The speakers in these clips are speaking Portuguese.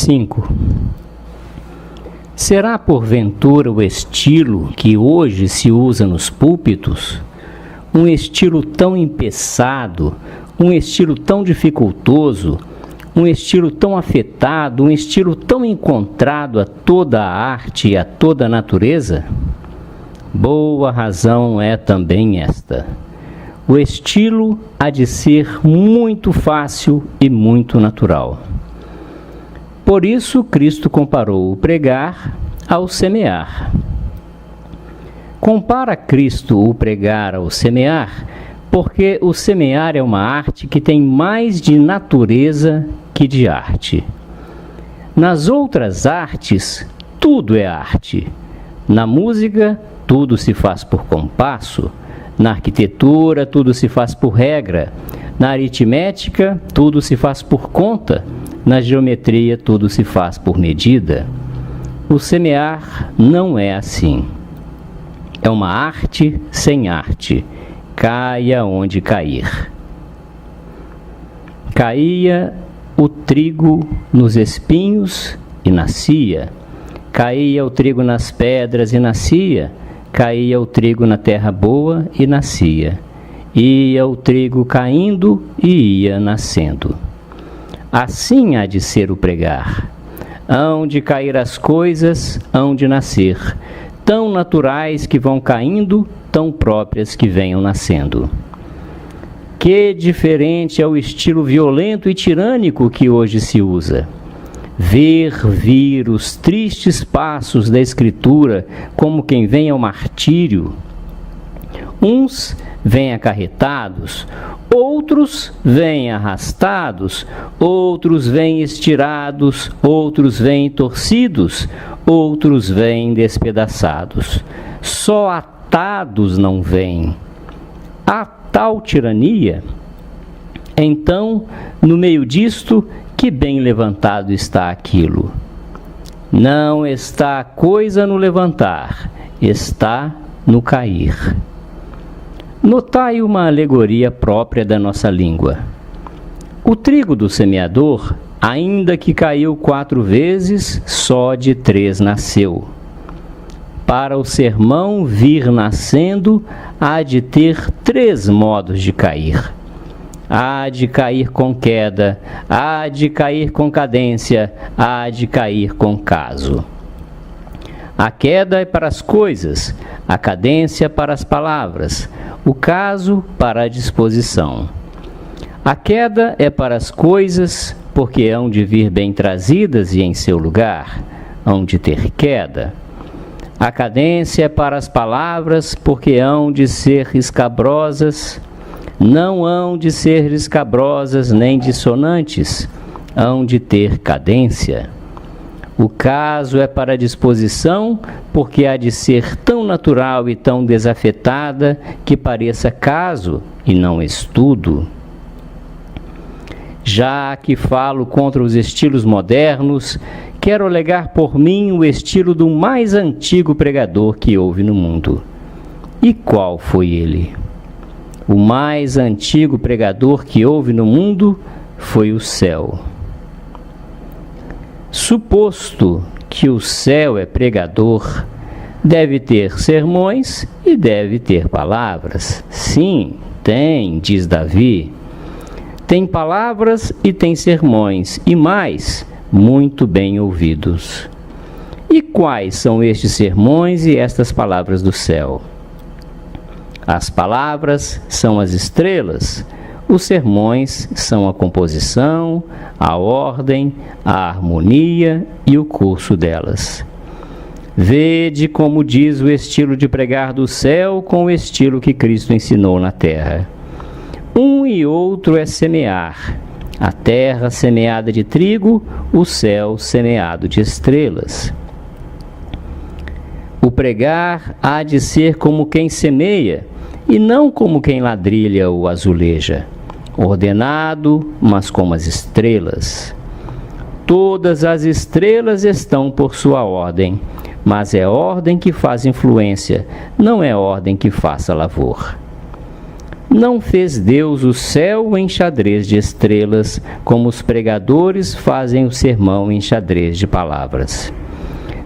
5. Será porventura o estilo que hoje se usa nos púlpitos um estilo tão empeçado, um estilo tão dificultoso, um estilo tão afetado, um estilo tão encontrado a toda a arte e a toda a natureza? Boa razão é também esta. O estilo há de ser muito fácil e muito natural. Por isso, Cristo comparou o pregar ao semear. Compara Cristo o pregar ao semear, porque o semear é uma arte que tem mais de natureza que de arte. Nas outras artes, tudo é arte. Na música, tudo se faz por compasso. Na arquitetura, tudo se faz por regra. Na aritmética, tudo se faz por conta. Na geometria, tudo se faz por medida. O semear não é assim. É uma arte sem arte. Caia onde cair. Caía o trigo nos espinhos e nascia. Caía o trigo nas pedras e nascia. Caía o trigo na terra boa e nascia. Ia o trigo caindo e ia nascendo. Assim há de ser o pregar. Hão de cair as coisas, hão de nascer, tão naturais que vão caindo, tão próprias que venham nascendo. Que diferente é o estilo violento e tirânico que hoje se usa. Ver vir os tristes passos da Escritura como quem vem ao martírio. Uns vêm acarretados, outros vêm arrastados, outros vêm estirados, outros vêm torcidos, outros vêm despedaçados. Só atados não vêm. Há tal tirania? Então, no meio disto, que bem levantado está aquilo. Não está a coisa no levantar, está no cair. Notai uma alegoria própria da nossa língua. O trigo do semeador, ainda que caiu 4 vezes, só de 3 nasceu. Para o sermão vir nascendo, há de ter 3 modos de cair. Há de cair com queda, há de cair com cadência, há de cair com caso. A queda é para as coisas, a cadência para as palavras, o caso para a disposição. A queda é para as coisas, porque hão de vir bem trazidas e em seu lugar, hão de ter queda. A cadência é para as palavras, porque hão de ser escabrosas, não hão de ser escabrosas nem dissonantes, hão de ter cadência. O caso é para a disposição, porque há de ser tão natural e tão desafetada que pareça caso e não estudo. Já que falo contra os estilos modernos, quero alegar por mim o estilo do mais antigo pregador que houve no mundo. E qual foi ele? O mais antigo pregador que houve no mundo foi o céu. Suposto que o céu é pregador, deve ter sermões e deve ter palavras. Sim, tem, diz Davi. Tem palavras e tem sermões, e mais, muito bem ouvidos. E quais são estes sermões e estas palavras do céu? As palavras são as estrelas, os sermões são a composição, a ordem, a harmonia e o curso delas. Vede como diz o estilo de pregar do céu com o estilo que Cristo ensinou na terra. Um e outro é semear, a terra semeada de trigo, o céu semeado de estrelas. O pregar há de ser como quem semeia, e não como quem ladrilha ou azuleja, ordenado, mas como as estrelas. Todas as estrelas estão por sua ordem, mas é ordem que faz influência, não é ordem que faça lavor. não fez Deus o céu em xadrez de estrelas, como os pregadores fazem o sermão em xadrez de palavras.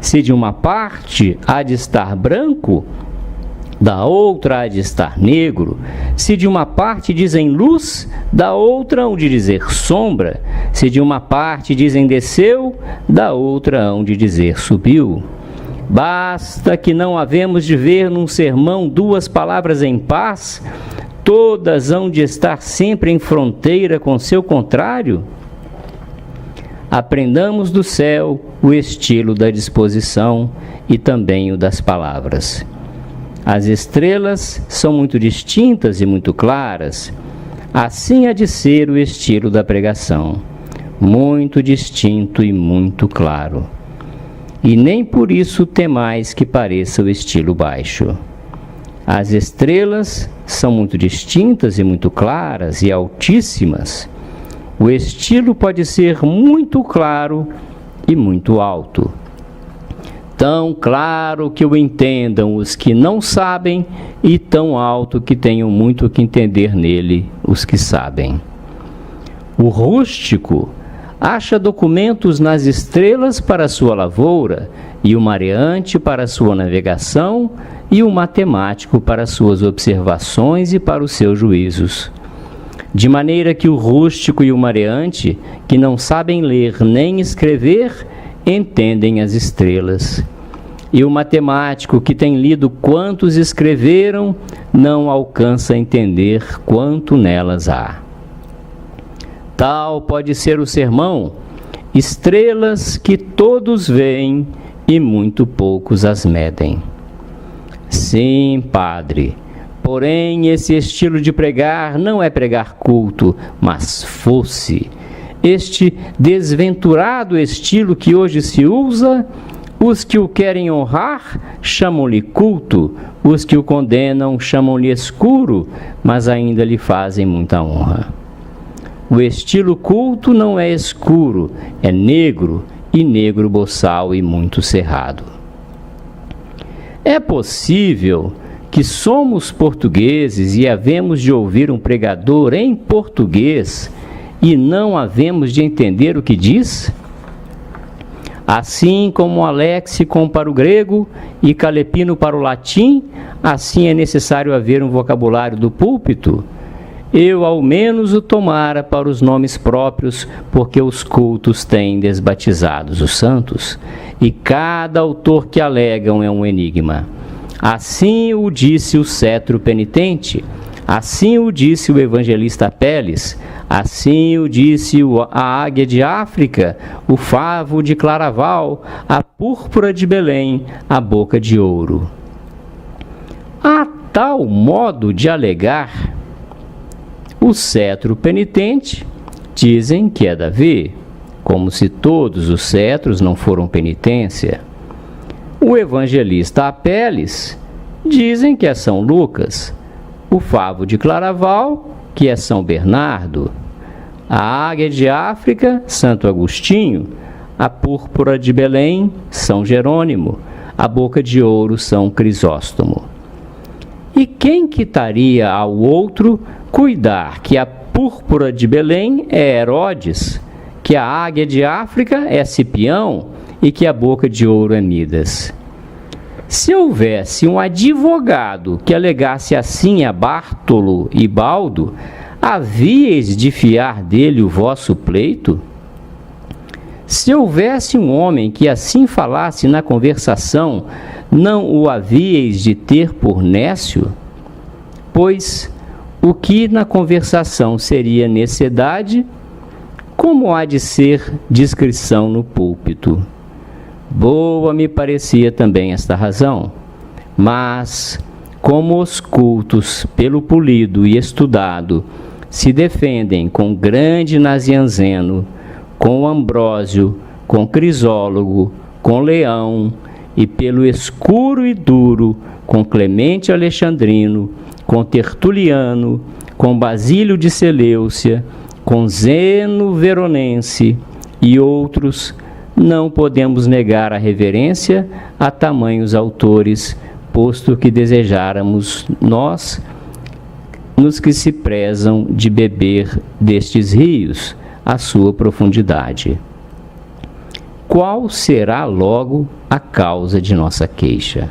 Se de uma parte há de estar branco, da outra há de estar negro. Se de uma parte dizem luz, da outra hão de dizer sombra. Se de uma parte dizem desceu, da outra hão de dizer subiu. Basta que não havemos de ver num sermão duas palavras em paz, todas hão de estar sempre em fronteira com seu contrário. Aprendamos do céu o estilo da disposição e também o das palavras. As estrelas são muito distintas e muito claras. Assim há de ser o estilo da pregação, muito distinto e muito claro. E nem por isso temais que pareça o estilo baixo. As estrelas são muito distintas e muito claras e altíssimas. O estilo pode ser muito claro e muito alto. Tão claro que o entendam os que não sabem, e tão alto que tenham muito que entender nele os que sabem. O rústico acha documentos nas estrelas para sua lavoura, e o mareante para sua navegação, e o matemático para suas observações e para os seus juízos. De maneira que o rústico e o mareante, que não sabem ler nem escrever, entendem as estrelas. E o matemático, que tem lido quantos escreveram, não alcança a entender quanto nelas há. Tal pode ser o sermão, estrelas que todos veem e muito poucos as medem. Sim, padre, porém esse estilo de pregar não é pregar culto, mas fosse. Este desventurado estilo que hoje se usa, os que o querem honrar chamam-lhe culto, os que o condenam chamam-lhe escuro, mas ainda lhe fazem muita honra. O estilo culto não é escuro, é negro, e negro boçal e muito cerrado. É possível que somos portugueses e havemos de ouvir um pregador em português e não havemos de entender o que diz? Assim como Alexicon para o grego e Calepino para o latim, assim é necessário haver um vocabulário do púlpito. Eu ao menos o tomara para os nomes próprios, porque os cultos têm desbatizados os santos, e cada autor que alegam é um enigma. Assim o disse o cetro penitente, assim o disse o evangelista Apelles, assim o disse a águia de África, o favo de Claraval, a púrpura de Belém, a boca de ouro. Há tal modo de alegar. O cetro penitente dizem que é Davi, como se todos os cetros não foram penitência. O evangelista Apelles dizem que é São Lucas, o favo de Claraval, que é São Bernardo, a águia de África, Santo Agostinho, a púrpura de Belém, São Jerônimo, a boca de ouro, São Crisóstomo. E quem quitaria ao outro cuidar que a púrpura de Belém é Herodes, que a águia de África é Cipião e que a boca de ouro é Midas? Se houvesse um advogado que alegasse assim a Bártolo e Baldo, havíeis de fiar dele o vosso pleito? Se houvesse um homem que assim falasse na conversação, não o havíeis de ter por nécio? Pois o que na conversação seria necessidade, como há de ser discrição no púlpito? Boa me parecia também esta razão, mas como os cultos, pelo polido e estudado, se defendem com grande Nazianzeno, com Ambrósio, com Crisólogo, com Leão, e pelo escuro e duro, com Clemente Alexandrino, com Tertuliano, com Basílio de Seleucia, com Zeno Veronense e outros, não podemos negar a reverência a tamanhos autores, posto que desejáramos nós nos que se prezam de beber destes rios a sua profundidade. Qual será logo a causa de nossa queixa?